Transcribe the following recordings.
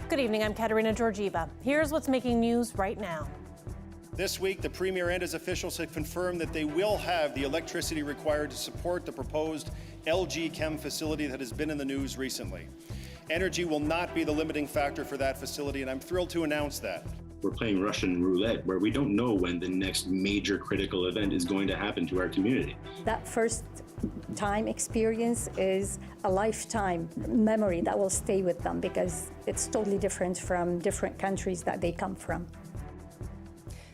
Good evening, I'm Katerina Georgieva. Here's what's making news right now. This week, the Premier and his officials have confirmed that they will have the electricity required to support the proposed LG Chem facility that has been in the news recently. Energy will not be the limiting factor for that facility, and I'm thrilled to announce that. We're playing Russian roulette, where we don't know when the next major critical event is going to happen to our community. That first time experience is a lifetime memory that will stay with them because it's totally different from different countries that they come from.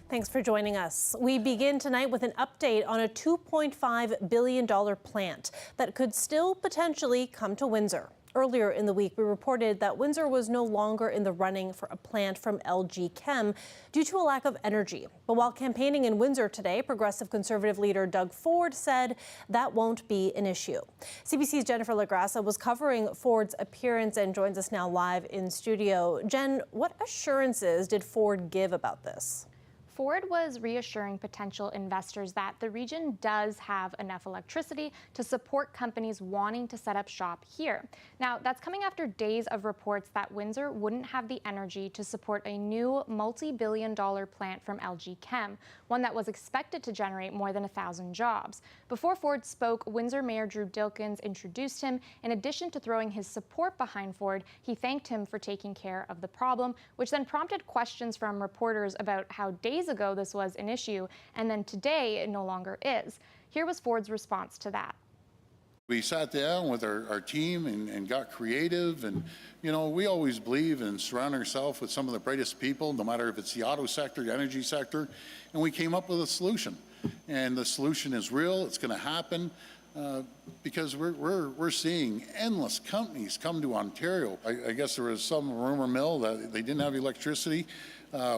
Thanks for joining us. We begin tonight with an update on a $2.5 billion plant that could still potentially come to Windsor. Earlier in the week, we reported that Windsor was no longer in the running for a plant from LG Chem due to a lack of energy. But while campaigning in Windsor today, Progressive Conservative leader Doug Ford said that won't be an issue. CBC's Jennifer LaGrassa was covering Ford's appearance and joins us now live in studio. Jen, what assurances did Ford give about this? Ford was reassuring potential investors that the region does have enough electricity to support companies wanting to set up shop here. Now, that's coming after days of reports that Windsor wouldn't have the energy to support a new multi-billion-dollar plant from LG Chem, one that was expected to generate more than 1,000 jobs. Before Ford spoke, Windsor Mayor Drew Dilkens introduced him. In addition to throwing his support behind Ford, he thanked him for taking care of the problem, which then prompted questions from reporters about how days ago this was an issue, and then today it no longer is. Here was Ford's response to that. We sat down with our team and got creative, and we always believe in surrounding ourselves with some of the brightest people, no matter if it's the auto sector, the energy sector, and we came up with a solution. And the solution is real, it's going to happen. Because we're seeing endless companies come to Ontario. I guess there was some rumor mill that they didn't have electricity.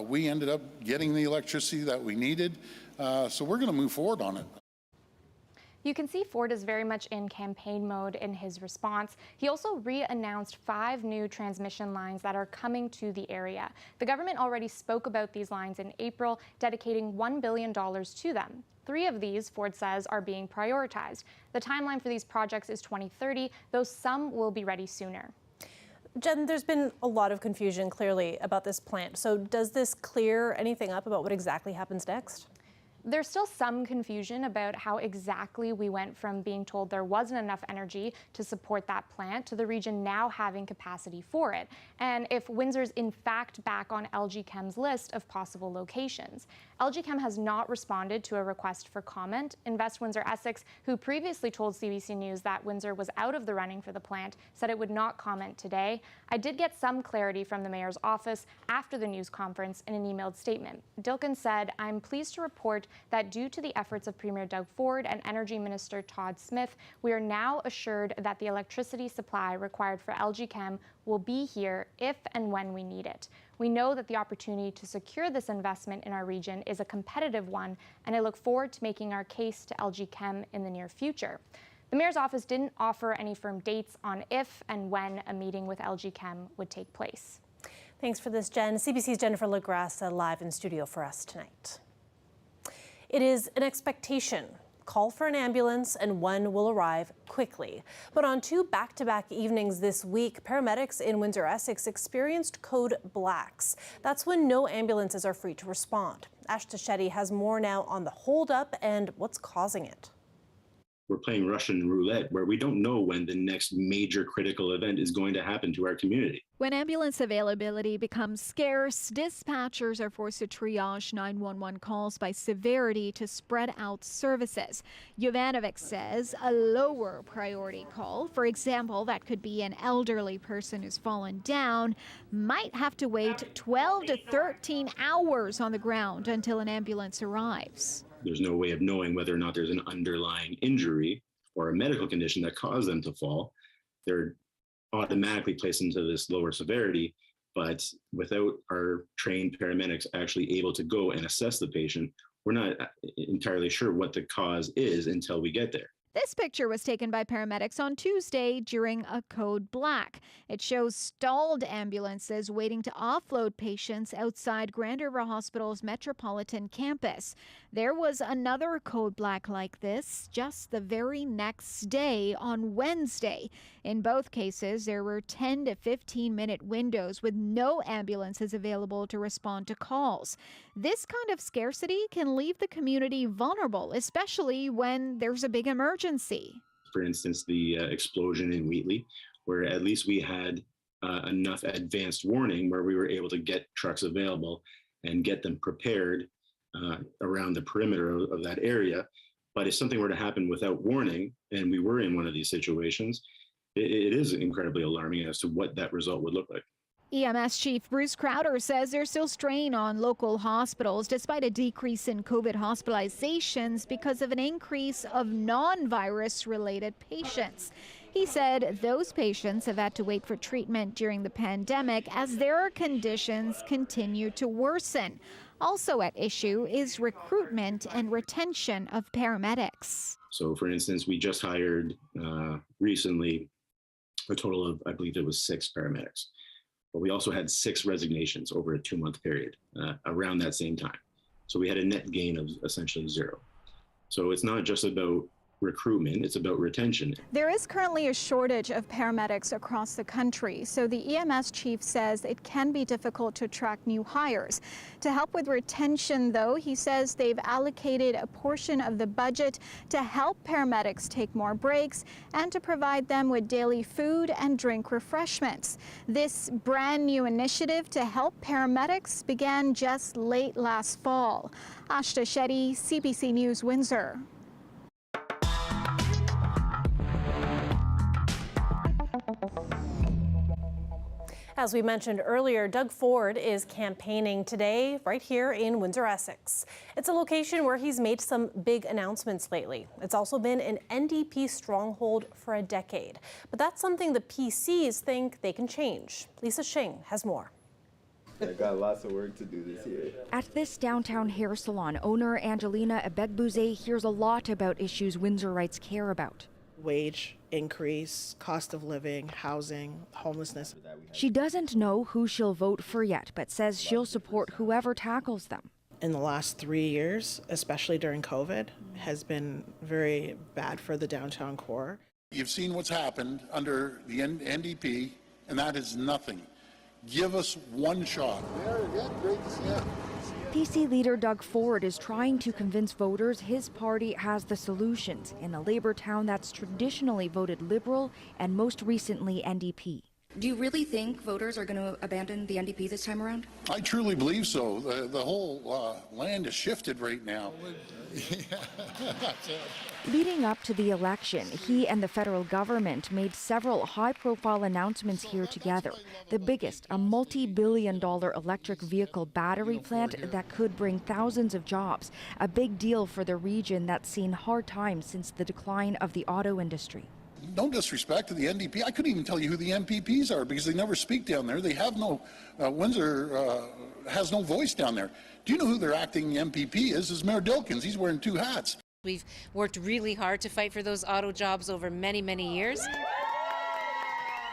We ended up getting the electricity that we needed, so we're going to move forward on it. You can see Ford is very much in campaign mode in his response. He also re-announced 5 new transmission lines that are coming to the area. The government already spoke about these lines in April, dedicating $1 billion to them. 3 of these, Ford says, are being prioritized. The timeline for these projects is 2030, though some will be ready sooner. Jen, there's been a lot of confusion, clearly, about this plant. So does this clear anything up about what exactly happens next? There's still some confusion about how exactly we went from being told there wasn't enough energy to support that plant to the region now having capacity for it, and if Windsor's in fact back on LG Chem's list of possible locations. LG Chem has not responded to a request for comment. Invest Windsor Essex, who previously told CBC News that Windsor was out of the running for the plant, said it would not comment today. I did get some clarity from the mayor's office after the news conference in an emailed statement. Dilkens said, "I'm pleased to report that due to the efforts of Premier Doug Ford and Energy Minister Todd Smith, we are now assured that the electricity supply required for LG Chem will be here if and when we need it. We know that the opportunity to secure this investment in our region is a competitive one, and I look forward to making our case to LG Chem in the near future." The mayor's office didn't offer any firm dates on if and when a meeting with LG Chem would take place. Thanks for this, Jen. CBC's Jennifer LaGrassa live in studio for us tonight. It is an expectation. Call for an ambulance and one will arrive quickly. But on 2 back-to-back evenings this week, paramedics in Windsor, Essex experienced code blacks. That's when no ambulances are free to respond. Ash Tashetty has more now on the holdup and what's causing it. We're playing Russian roulette, where we don't know when the next major critical event is going to happen to our community. When ambulance availability becomes scarce, dispatchers are forced to triage 911 calls by severity to spread out services. Jovanovic says a lower priority call, for example, that could be an elderly person who's fallen down, might have to wait 12 to 13 hours on the ground until an ambulance arrives. There's no way of knowing whether or not there's an underlying injury or a medical condition that caused them to fall. They're automatically placed into this lower severity, but without our trained paramedics actually able to go and assess the patient, we're not entirely sure what the cause is until we get there. This picture was taken by paramedics on Tuesday during a code black. It shows stalled ambulances waiting to offload patients outside Grand River Hospital's Metropolitan campus. There was another code black like this just the very next day on Wednesday. In both cases, there were 10 to 15-minute windows with no ambulances available to respond to calls. This kind of scarcity can leave the community vulnerable, especially when there's a big emergency. For instance, the explosion in Wheatley, where at least we had enough advanced warning where we were able to get trucks available and get them prepared around the perimeter of that area. But if something were to happen without warning, and we were in one of these situations, it is incredibly alarming as to what that result would look like. EMS Chief Bruce Crowder says there's still strain on local hospitals despite a decrease in COVID hospitalizations because of an increase of non-virus related patients. He said those patients have had to wait for treatment during the pandemic as their conditions continue to worsen. Also at issue is recruitment and retention of paramedics. So, for instance, we just hired recently a total of, I believe it was 6 paramedics. But we also had 6 resignations over a 2-month period around that same time. So we had a net gain of essentially 0. So it's not just about recruitment, it's about retention. There is currently a shortage of paramedics across the country, so the EMS chief says it can be difficult to attract new hires. To help with retention, though, he says they've allocated a portion of the budget to help paramedics take more breaks and to provide them with daily food and drink refreshments. This brand new initiative to help paramedics began just late last fall. Ashta Shetty, CBC News, Windsor. As we mentioned earlier, Doug Ford is campaigning today right here in Windsor, Essex. It's a location where he's made some big announcements lately. It's also been an NDP stronghold for a decade. But that's something the PCs think they can change. Lisa Shing has more. I got lots of work to do this year. At this downtown hair salon, owner Angelina Ebegbuze hears a lot about issues Windsorites care about. Wage increase, cost of living, housing, homelessness. She doesn't know who she'll vote for yet, but says she'll support whoever tackles them. In the last 3 years, especially during COVID, has been very bad for the downtown core. You've seen what's happened under the NDP, and that is nothing. Give us one shot. Yeah, great to see you. PC leader Doug Ford is trying to convince voters his party has the solutions in a Labour town that's traditionally voted Liberal and most recently NDP. Do you really think voters are going to abandon the NDP this time around? I truly believe so. The whole land is shifted right now. Leading up to the election, he and the federal government made several high-profile announcements here together. The biggest, a multi-billion-dollar electric vehicle battery plant that could bring thousands of jobs. A big deal for the region that's seen hard times since the decline of the auto industry. No disrespect to the NDP. I couldn't even tell you who the MPPs are because they never speak down there. They have no, Windsor has no voice down there. Do you know who their acting MPP is? Is Mayor Dilkins. He's wearing 2 hats. We've worked really hard to fight for those auto jobs over many, many years.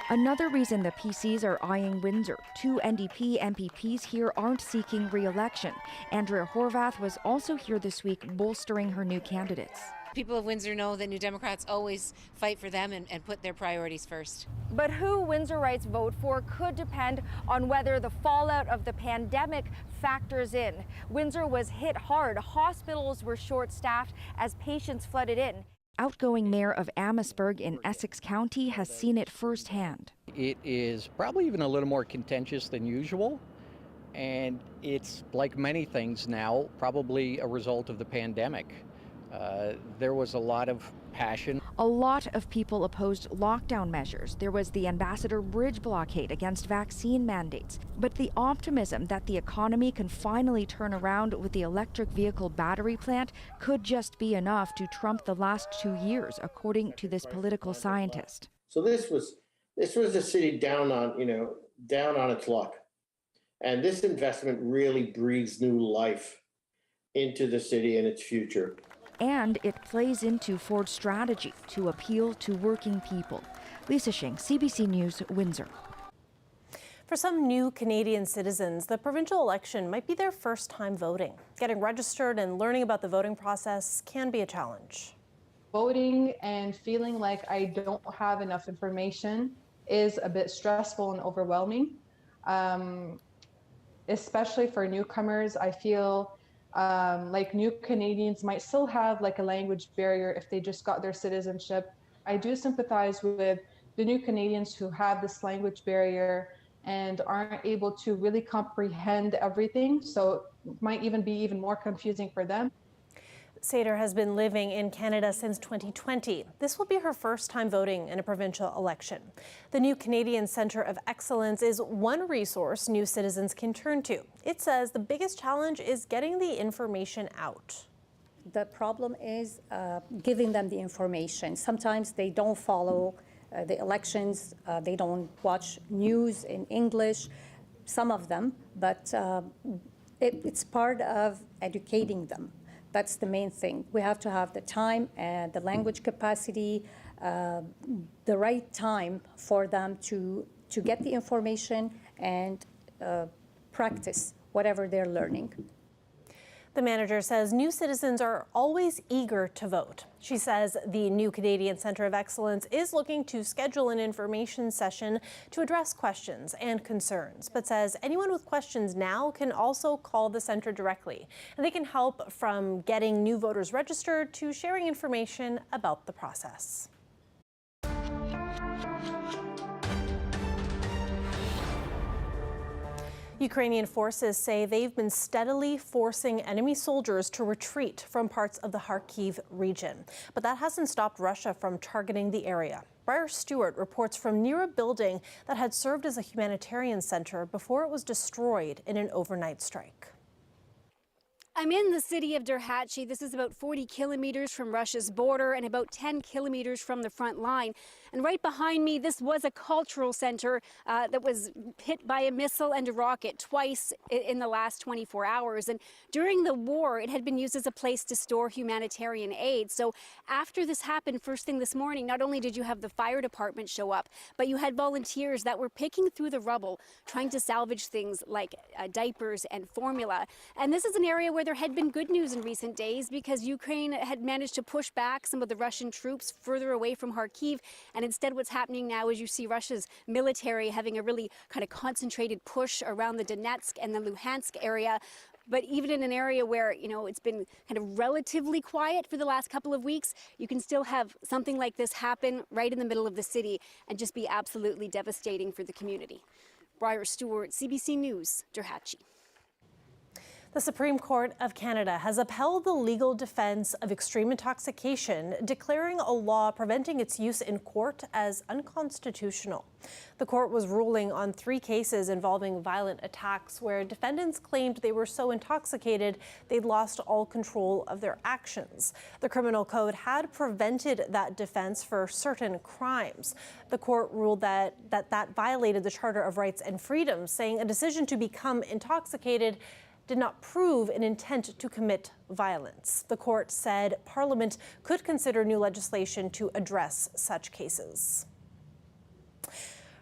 Another reason the PCs are eyeing Windsor. 2 NDP MPPs here aren't seeking re-election. Andrea Horvath was also here this week bolstering her new candidates. People of Windsor know that New Democrats always fight for them and put their priorities first. But who Windsorites vote for could depend on whether the fallout of the pandemic factors in. Windsor was hit hard. Hospitals were short-staffed as patients flooded in. Outgoing mayor of Amherstburg in Essex County has seen it firsthand. It is probably even a little more contentious than usual, and it's like many things now, probably a result of the pandemic. There was a lot of passion. A lot of people opposed lockdown measures. There was the Ambassador Bridge blockade against vaccine mandates. But the optimism that the economy can finally turn around with the electric vehicle battery plant could just be enough to trump the last 2 years, according to this political scientist. So this was a city down on its luck. And this investment really breathes new life into the city and its future. and it plays into Ford's strategy to appeal to working people. Lisa Shing, CBC News, Windsor. For some new Canadian citizens, the provincial election might be their first time voting. Getting registered and learning about the voting process can be a challenge. Voting and feeling like I don't have enough information is a bit stressful and overwhelming. Especially for newcomers, I feel like new Canadians might still have like a language barrier if they just got their citizenship. I do sympathize with the new Canadians who have this language barrier and aren't able to really comprehend everything, so it might even be even more confusing for them. Sater has been living in Canada since 2020. This will be her first time voting in a provincial election. The new Canadian Centre of Excellence is one resource new citizens can turn to. It says the biggest challenge is getting the information out. The problem is giving them the information. Sometimes they don't follow the elections, they don't watch news in English, some of them, but it's part of educating them. That's the main thing. We have to have the time and the language capacity, the right time for them to get the information and practice whatever they're learning. The manager says new citizens are always eager to vote. She says the new Canadian Centre of Excellence is looking to schedule an information session to address questions and concerns, but says anyone with questions now can also call the centre directly, and they can help from getting new voters registered to sharing information about the process. Ukrainian forces say they've been steadily forcing enemy soldiers to retreat from parts of the Kharkiv region. But that hasn't stopped Russia from targeting the area. Briar Stewart reports from near a building that had served as a humanitarian center before it was destroyed in an overnight strike. I'm in the city of Derhatchy. This is about 40 kilometers from Russia's border and about 10 kilometers from the front line. And right behind me, this was a cultural center that was hit by a missile and a rocket twice in the last 24 hours. And during the war, it had been used as a place to store humanitarian aid. So after this happened, first thing this morning, not only did you have the fire department show up, but you had volunteers that were picking through the rubble, trying to salvage things like diapers and formula. And this is an area where there had been good news in recent days because Ukraine had managed to push back some of the Russian troops further away from Kharkiv. And instead what's happening now is you see Russia's military having a really kind of concentrated push around the Donetsk and the Luhansk area. But even in an area where, you know, it's been kind of relatively quiet for the last couple of weeks, you can still have something like this happen right in the middle of the city and just be absolutely devastating for the community. Briar Stewart, CBC News, Derhatchy. The Supreme Court of Canada has upheld the legal defense of extreme intoxication, declaring a law preventing its use in court as unconstitutional. The court was ruling on 3 cases involving violent attacks where defendants claimed they were so intoxicated they'd lost all control of their actions. The criminal code had prevented that defense for certain crimes. The court ruled that violated the Charter of Rights and Freedoms, saying a decision to become intoxicated did not prove an intent to commit violence. The court said Parliament could consider new legislation to address such cases.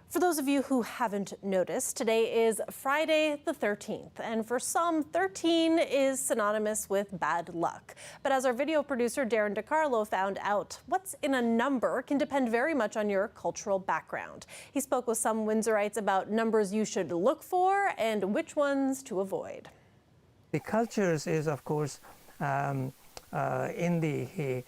For those of you who haven't noticed, today is Friday the 13th, and for some, 13 is synonymous with bad luck. But as our video producer Darren DiCarlo found out, what's in a number can depend very much on your cultural background. He spoke with some Windsorites about numbers you should look for and which ones to avoid. The cultures is, of course, in the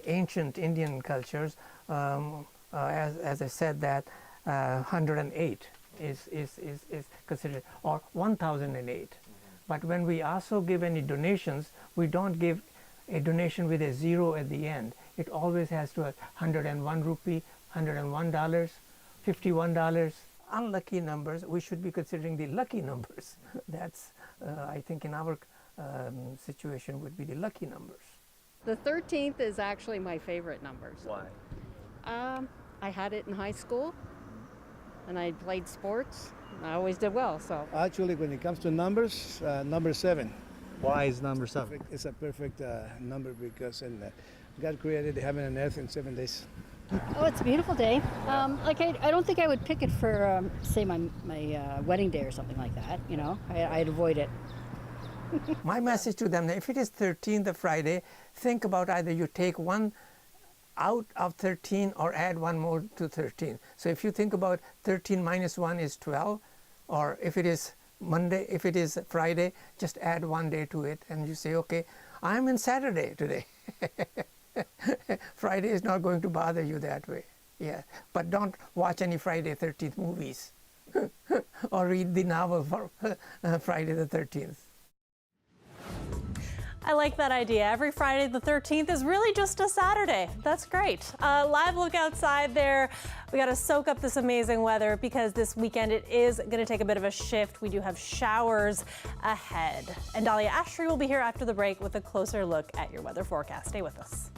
ancient Indian cultures, as I said, that 108 is considered, or 1008. But when we also give any donations, we don't give a donation with a 0 at the end. It always has to have 101 rupee, $101, $51. Unlucky numbers, we should be considering the lucky numbers. That's, I think, in our situation would be the lucky numbers. The 13th is actually my favorite number. Why? I had it in high school, and I played sports. I always did well, so. Actually, when it comes to numbers, number 7. Why is number 7? It's a perfect number because God created heaven and earth in 7 days. Oh, it's a beautiful day. Like I don't think I would pick it for, say, my wedding day or something like that. You know, I'd avoid it. My message to them, if it is 13th, the Friday, think about either you take one out of 13 or add one more to 13. So if you think about 13 minus 1 is 12, or if it is Monday, if it is Friday, just add one day to it and you say, okay, I'm in Saturday today. Friday is not going to bother you that way. Yeah, but don't watch any Friday 13th movies or read the novel for Friday the 13th. I like that idea. Every Friday the 13th is really just a Saturday. That's great. Live look outside there. We got to soak up this amazing weather because this weekend it is going to take a bit of a shift. We do have showers ahead. And Dahlia Ashtree will be here after the break with a closer look at your weather forecast. Stay with us.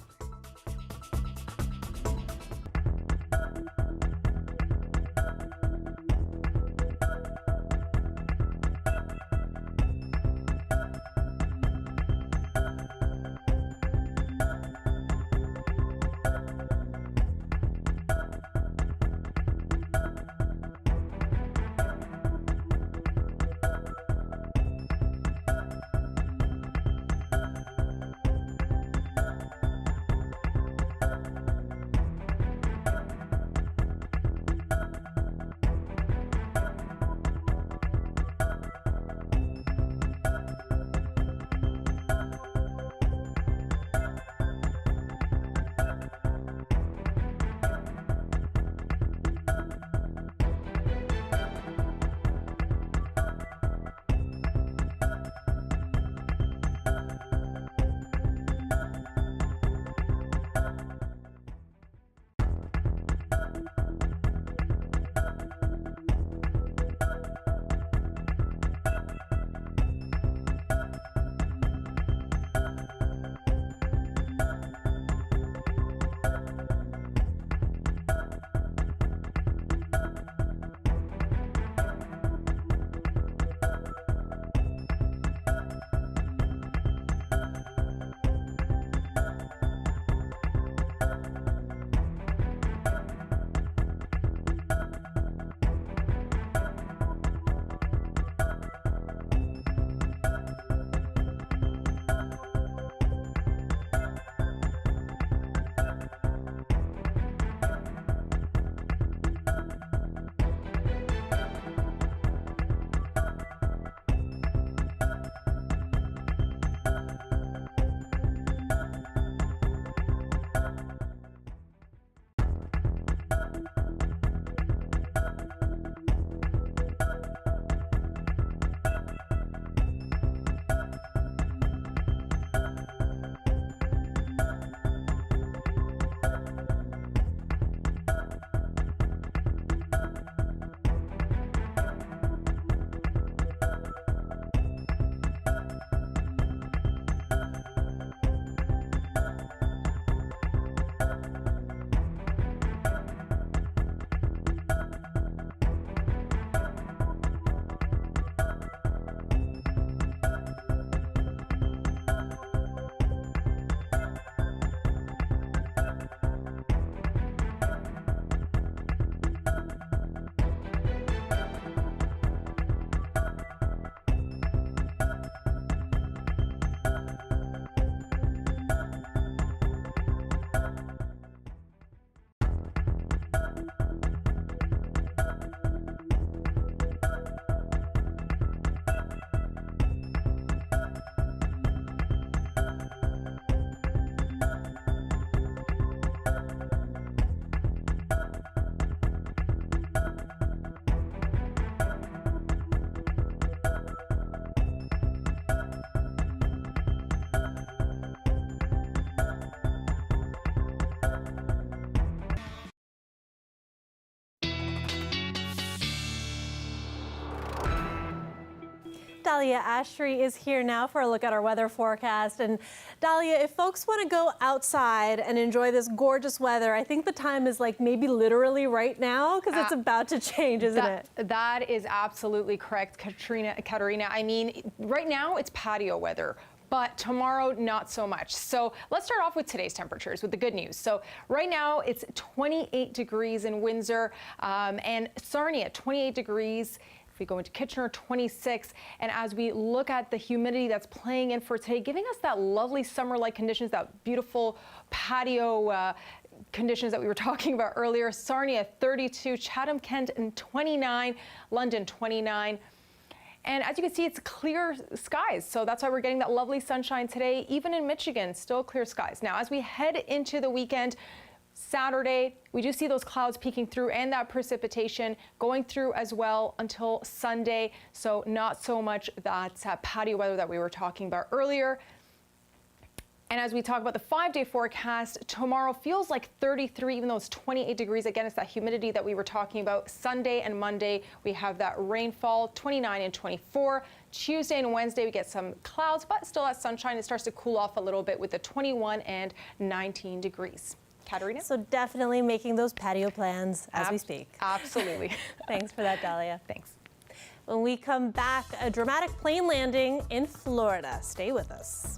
Dahlia Ashtree is here now for a look at our weather forecast. And Dahlia, if folks want to go outside and enjoy this gorgeous weather, I think the time is like maybe literally right now, because it's about to change, isn't it? That is absolutely correct, Katerina. I mean, right now it's patio weather, but tomorrow, not so much. So let's start off with today's temperatures, with the good news. So right now, it's 28 degrees in Windsor and Sarnia, 28 degrees. If we go into Kitchener, 26. And as we look at the humidity that's playing in for today, giving us that lovely summer-like conditions, that beautiful patio conditions that we were talking about earlier. Sarnia, 32, Chatham, Kent, and 29, London, 29. And as you can see, it's clear skies, so that's why we're getting that lovely sunshine today. Even in Michigan, still clear skies. Now, as we head into the weekend, Saturday, we do see those clouds peeking through and that precipitation going through as well until Sunday. So not so much that patio weather that we were talking about earlier. And as we talk about the 5-day forecast, tomorrow feels like 33, even though it's 28 degrees. Again, it's that humidity that we were talking about. Sunday and Monday, we have that rainfall, 29 and 24. Tuesday and Wednesday, we get some clouds, but still that sunshine. It starts to cool off a little bit with the 21 and 19 degrees. Katerina? So definitely making those patio plans as we speak. Absolutely. Thanks for that, Dahlia. Thanks. When we come back, a dramatic plane landing in Florida. Stay with us.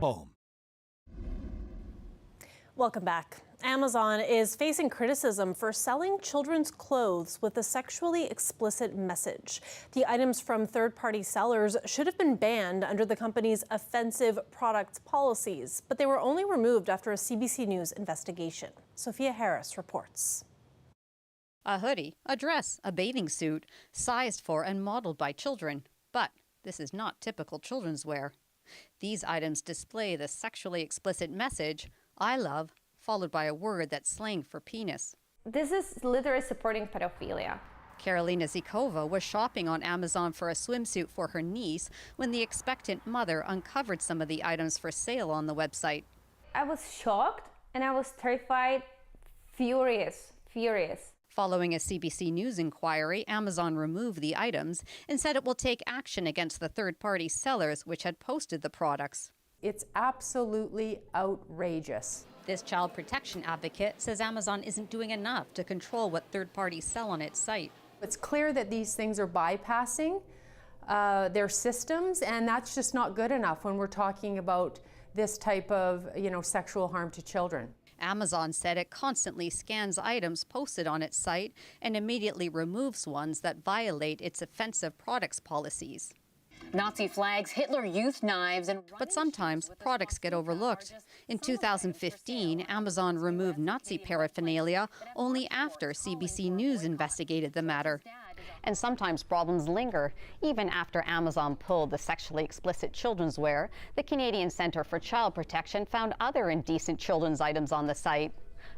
home. Welcome back. Amazon is facing criticism for selling children's clothes with a sexually explicit message. The items from third-party sellers should have been banned under the company's offensive products policies, but they were only removed after a CBC News investigation. Sophia Harris reports. A hoodie, a dress, a bathing suit, sized for and modeled by children. But this is not typical children's wear. These items display the sexually explicit message, "I love," followed by a word that's slang for penis. This is literally supporting pedophilia. Karolina Zikova was shopping on Amazon for a swimsuit for her niece when the expectant mother uncovered some of the items for sale on the website. I was shocked and I was terrified, furious. Following a CBC News inquiry, Amazon removed the items and said it will take action against the third-party sellers which had posted the products. It's absolutely outrageous. This child protection advocate says Amazon isn't doing enough to control what third parties sell on its site. It's clear that these things are bypassing their systems, and that's just not good enough when we're talking about this type of, sexual harm to children. Amazon said it constantly scans items posted on its site and immediately removes ones that violate its offensive products policies. Nazi flags, Hitler Youth knives, But sometimes products get overlooked. In 2015, Amazon removed Nazi paraphernalia only after CBC News investigated the matter. And sometimes problems linger. Even after Amazon pulled the sexually explicit children's wear, the Canadian Centre for Child Protection found other indecent children's items on the site.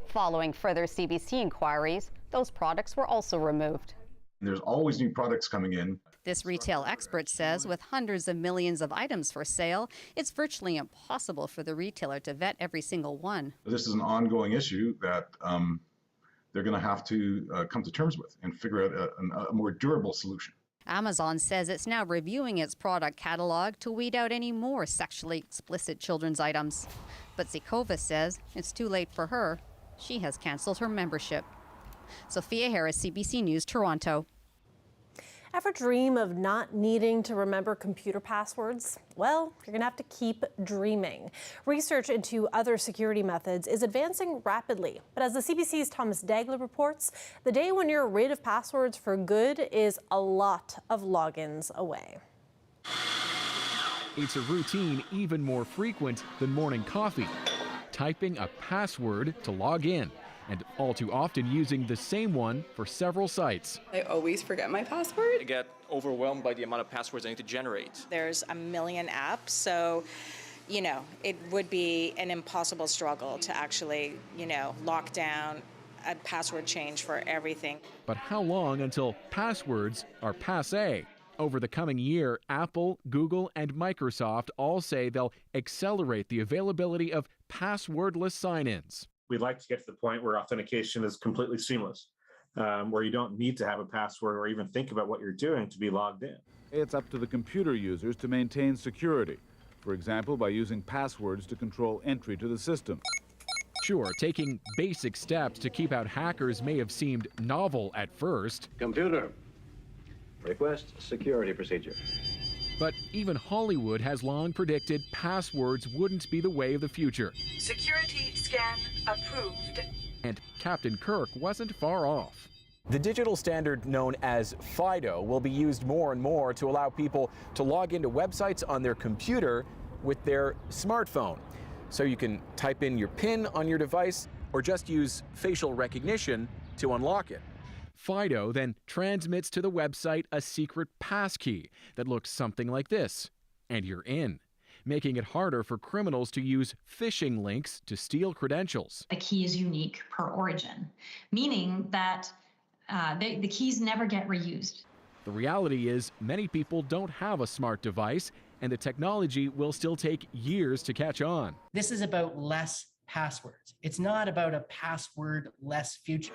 Following further CBC inquiries, those products were also removed. There's always new products coming in. This retail expert says with hundreds of millions of items for sale, it's virtually impossible for the retailer to vet every single one. This is an ongoing issue that they're going to have to come to terms with and figure out a more durable solution. Amazon says it's now reviewing its product catalog to weed out any more sexually explicit children's items. But Zikova says it's too late for her. She has canceled her membership. Sophia Harris, CBC News, Toronto. Ever dream of not needing to remember computer passwords? Well, you're going to have to keep dreaming. Research into other security methods is advancing rapidly. But as the CBC's Thomas Dagler reports, the day when you're rid of passwords for good is a lot of logins away. It's a routine even more frequent than morning coffee. Typing a password to log in. And all too often using the same one for several sites. I always forget my password. I get overwhelmed by the amount of passwords I need to generate. There's a million apps, so, it would be an impossible struggle to actually, lock down a password change for everything. But how long until passwords are passé? Over the coming year, Apple, Google, and Microsoft all say they'll accelerate the availability of passwordless sign-ins. We'd like to get to the point where authentication is completely seamless, where you don't need to have a password or even think about what you're doing to be logged in. It's up to the computer users to maintain security, for example, by using passwords to control entry to the system. Sure, taking basic steps to keep out hackers may have seemed novel at first. Computer, request security procedure. But even Hollywood has long predicted passwords wouldn't be the way of the future. Security scan approved. And Captain Kirk wasn't far off. The digital standard known as FIDO will be used more and more to allow people to log into websites on their computer with their smartphone. So you can type in your PIN on your device or just use facial recognition to unlock it. FIDO then transmits to the website a secret passkey that looks something like this, and you're in, making it harder for criminals to use phishing links to steal credentials. A key is unique per origin, meaning that the keys never get reused. The reality is many people don't have a smart device, and the technology will still take years to catch on. This is about less passwords. It's not about a password-less future.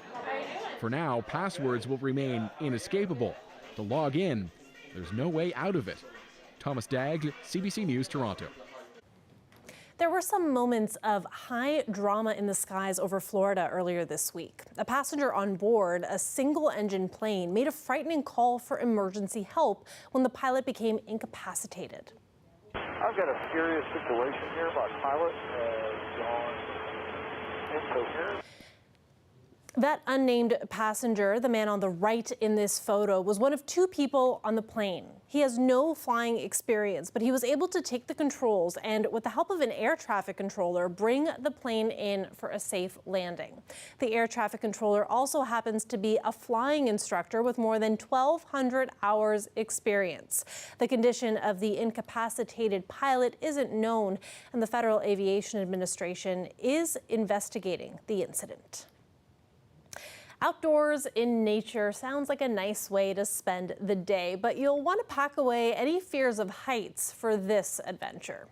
For now, passwords will remain inescapable. To log in, there's no way out of it. Thomas Dagg, CBC News, Toronto. There were some moments of high drama in the skies over Florida earlier this week. A passenger on board a single-engine plane made a frightening call for emergency help when the pilot became incapacitated. I've got a serious situation here. My pilot has gone incoherent. That unnamed passenger, the man on the right in this photo, was one of 2 people on the plane. He has no flying experience, but he was able to take the controls and, with the help of an air traffic controller, bring the plane in for a safe landing. The air traffic controller also happens to be a flying instructor with more than 1,200 hours experience. The condition of the incapacitated pilot isn't known, and the Federal Aviation Administration is investigating the incident. Outdoors in nature sounds like a nice way to spend the day, but you'll want to pack away any fears of heights for this adventure.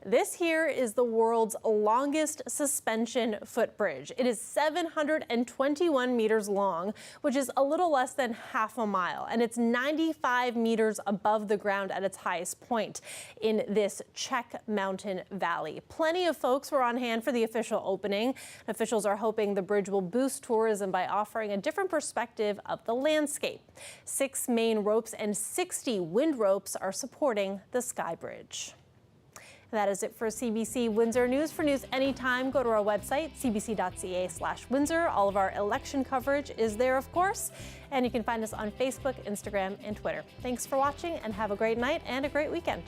This here is the world's longest suspension footbridge. It is 721 meters long, which is a little less than half a mile, and it's 95 meters above the ground at its highest point in this Czech mountain valley. Plenty of folks were on hand for the official opening. Officials are hoping the bridge will boost tourism by offering a different perspective of the landscape. 6 main ropes and 60 wind ropes are supporting the Sky Bridge. That is it for CBC Windsor News. For news anytime, go to our website, cbc.ca/Windsor. All of our election coverage is there, of course. And you can find us on Facebook, Instagram, and Twitter. Thanks for watching, and have a great night and a great weekend.